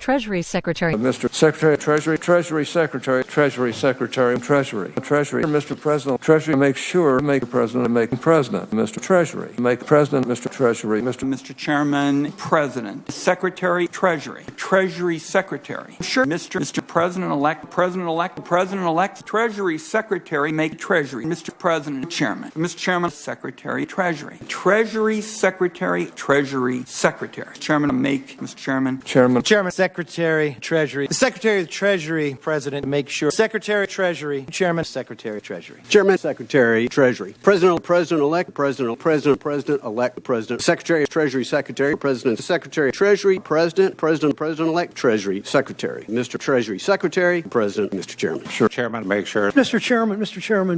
Treasury Secretary. Mr. Secretary, Treasury, Treasury Secretary, Treasury Secretary, Treasury, Treasury, Mr. President, Treasury, make sure, make President, make President, Mr. Treasury, make President, Mr. Treasury, Mr. Chairman, President, Secretary, Treasury, Treasury Secretary. Sure, Mr. President-elect, President-elect, Treasury Secretary, make Treasury, Mr. President, Chairman, Mr. Chairman, Secretary, Treasury, Treasury Secretary, Treasury Secretary, Chairman, make, Mr. Chairman, Chairman, Secretary, Treasury, the Secretary of the Treasury, President, make sure, Secretary, Treasury, Chairman, Secretary, Treasury, Chairman, Secretary, Treasury, President-elect, President-elect, President, Secretary, Treasury, Secretary, President, Secretary, Treasury, President-elect, Treasury, Secretary, Mr. Treasury Secretary, President, Mr. Chairman. Sure, Chairman, make sure. Mr. Chairman,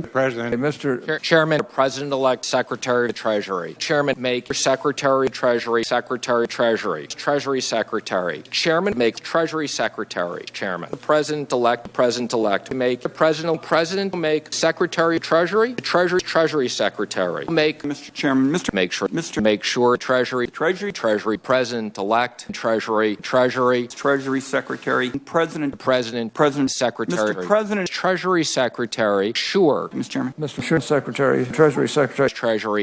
President. Mr. Chairman, President-elect, Secretary of Treasury. Chairman, make Secretary, Treasury, Secretary, Treasury, Treasury Secretary. Chairman, make Treasury Secretary, Chairman. The President-elect, make the President, make Secretary, Treasury, Treasury Secretary. Make, Mr. Chairman, make sure, Treasury, President-elect, Treasury Secretary, President, Secretary. Mr. President, Treasury Secretary, sure. Mr. Chairman. Mr. Secretary, Treasury Secretary,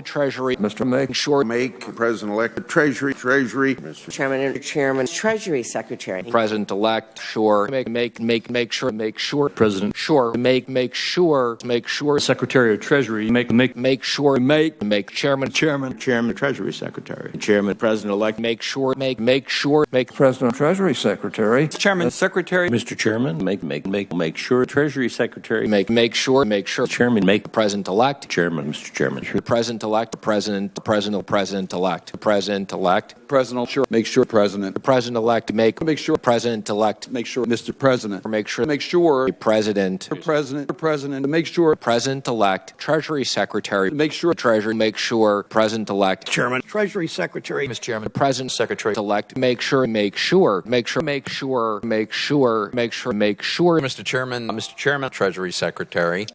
Treasury. Mr. Make Sure. Make President-elect Treasury, Mr. Chairman, Treasury Secretary. President-elect, sure. Make sure. President. Sure. Make sure. Secretary of Treasury. Make sure. Make Chairman. Chairman, Treasury Secretary. Chairman, President-elect. Make sure. President, Treasury Secretary, Chairman, Secretary. Mr. Chairman, make sure. Treasury Secretary. Make sure. Chairman, make President-elect. Chairman, Mr. Chairman. The President-elect. President-elect. President, sure. Make sure, President. The President-elect. Make sure. President-elect. Make sure, Mr. President. Make sure. The President. President. Make sure. President-elect. Treasury Secretary. Make sure. Treasury. Make sure. President-elect. Chairman. Treasury Secretary, Mr. Chairman. President. Secretary-elect. Make sure. Mr. Chairman, Treasury Secretary.